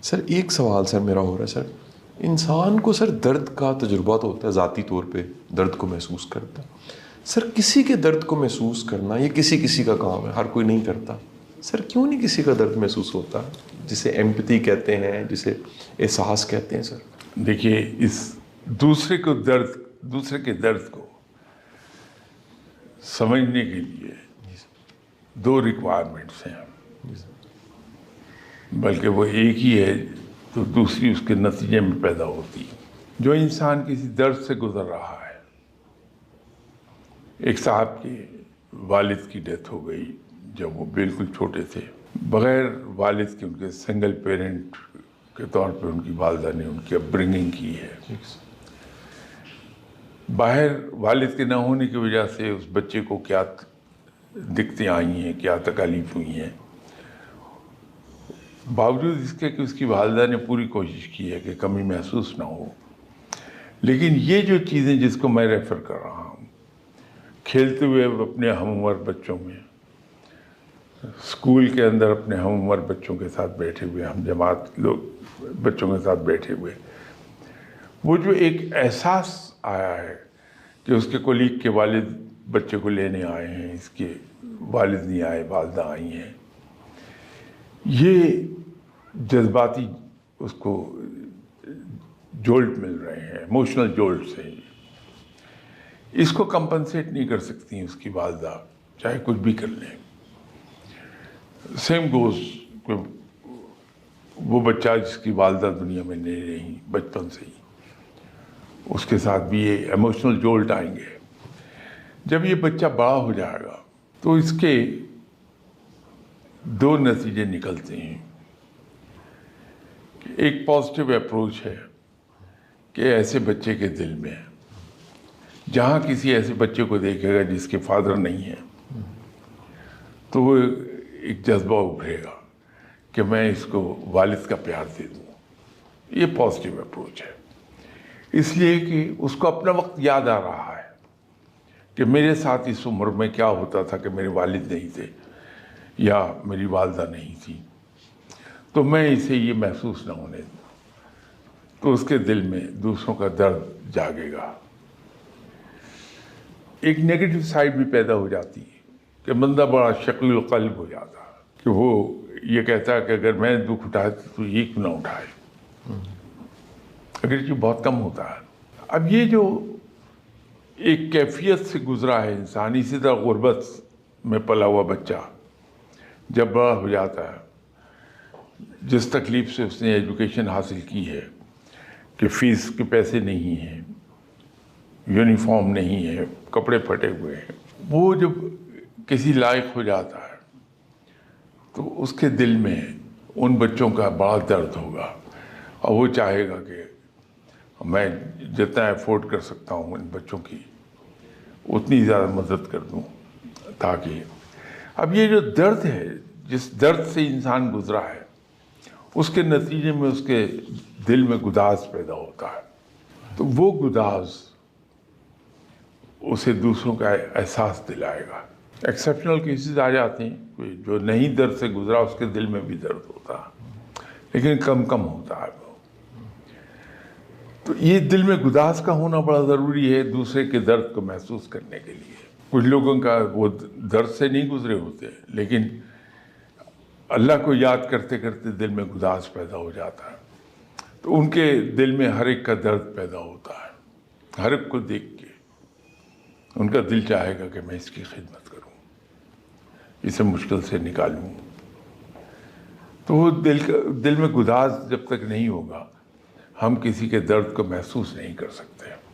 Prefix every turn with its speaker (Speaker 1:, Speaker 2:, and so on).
Speaker 1: سر ایک سوال سر میرا ہو رہا ہے سر، انسان کو سر درد کا تجربہ تو ہوتا ہے، ذاتی طور پہ درد کو محسوس کرتا ہے سر، کسی کے درد کو محسوس کرنا یہ کسی کا کام ہے، ہر کوئی نہیں کرتا سر، کیوں نہیں کسی کا درد محسوس ہوتا جسے ایمپتھی کہتے ہیں، جسے احساس کہتے ہیں سر؟
Speaker 2: دیکھیے، اس دوسرے کے درد کو سمجھنے کے لیے دو ریکوائرمنٹس ہیں، بلکہ وہ ایک ہی ہے تو دوسری اس کے نتیجے میں پیدا ہوتی ہے۔ جو انسان کسی درد سے گزر رہا ہے، ایک صاحب کے والد کی ڈیتھ ہو گئی جب وہ بالکل چھوٹے تھے، بغیر والد کے، ان کے سنگل پیرنٹ کے طور پہ ان کی والدہ نے ان کی اپ برنگنگ کی ہے۔ باہر والد کے نہ ہونے کی وجہ سے اس بچے کو کیا دقتیں آئی ہیں، کیا تکالیف ہوئی ہیں، باوجود اس کے کہ اس کی والدہ نے پوری کوشش کی ہے کہ کمی محسوس نہ ہو۔ لیکن یہ جو چیزیں جس کو میں ریفر کر رہا ہوں، کھیلتے ہوئے اپنے ہم عمر بچوں میں، اسکول کے اندر اپنے ہم عمر بچوں کے ساتھ بیٹھے ہوئے، ہم جماعت لوگ بچوں کے ساتھ بیٹھے ہوئے، وہ جو ایک احساس آیا ہے کہ اس کے کولیگ کے والد بچے کو لینے آئے ہیں، اس کے والد نہیں آئے، والدہ آئی ہیں، یہ جذباتی اس کو جولٹ مل رہے ہیں، ایموشنل جولٹ سے، اس کو کمپنسیٹ نہیں کر سکتی اس کی والدہ، چاہے کچھ بھی کر لیں۔ سیم گوز وہ بچہ جس کی والدہ دنیا میں نہیں رہی بچپن سے ہی، اس کے ساتھ بھی یہ ایموشنل جولٹ آئیں گے۔ جب یہ بچہ بڑا ہو جائے گا تو اس کے دو نتیجے نکلتے ہیں۔ ایک پازیٹیو اپروچ ہے کہ ایسے بچے کے دل میں، جہاں کسی ایسے بچے کو دیکھے گا جس کے فادر نہیں ہے، تو وہ ایک جذبہ ابھرے گا کہ میں اس کو والد کا پیار دے دوں۔ یہ پازیٹیو اپروچ ہے، اس لیے کہ اس کو اپنا وقت یاد آ رہا ہے کہ میرے ساتھ اس عمر میں کیا ہوتا تھا کہ میرے والد نہیں تھے یا میری والدہ نہیں تھی، تو میں اسے یہ محسوس نہ ہونے دوں، تو اس کے دل میں دوسروں کا درد جاگے گا۔ ایک نیگیٹو سائڈ بھی پیدا ہو جاتی ہے کہ بندہ بڑا شکل القلب ہو جاتا ہے، کہ وہ یہ کہتا ہے کہ اگر میں دکھ اٹھائے تو یہ کیوں نہ اٹھائے، اگرچہ بہت کم ہوتا ہے۔ اب یہ جو ایک کیفیت سے گزرا ہے انسان، اسی طرح غربت میں پلا ہوا بچہ جب بڑا ہو جاتا ہے، جس تکلیف سے اس نے ایجوکیشن حاصل کی ہے کہ فیس کے پیسے نہیں ہیں، یونیفارم نہیں ہے، کپڑے پھٹے ہوئے ہیں، وہ جب کسی لائق ہو جاتا ہے تو اس کے دل میں ان بچوں کا بڑا درد ہوگا، اور وہ چاہے گا کہ میں جتنا افورڈ کر سکتا ہوں ان بچوں کی اتنی زیادہ مدد کر دوں، تاکہ اب یہ جو درد ہے، جس درد سے انسان گزرا ہے، اس کے نتیجے میں اس کے دل میں گداز پیدا ہوتا ہے، تو وہ گداز اسے دوسروں کا احساس دلائے گا۔ ایکسیپشنل کیسز آ جاتے ہیں، کوئی جو نہیں درد سے گزرا اس کے دل میں بھی درد ہوتا ہے، لیکن کم ہوتا ہے وہ۔ تو یہ دل میں گداز کا ہونا بڑا ضروری ہے دوسرے کے درد کو محسوس کرنے کے لیے۔ کچھ لوگوں کا وہ درد سے نہیں گزرے ہوتے، لیکن اللہ کو یاد کرتے کرتے دل میں گداز پیدا ہو جاتا ہے، تو ان کے دل میں ہر ایک کا درد پیدا ہوتا ہے، ہر ایک کو دیکھ کے ان کا دل چاہے گا کہ میں اس کی خدمت کروں، اسے مشکل سے نکالوں۔ تو وہ دل میں گداز جب تک نہیں ہوگا، ہم کسی کے درد کو محسوس نہیں کر سکتے۔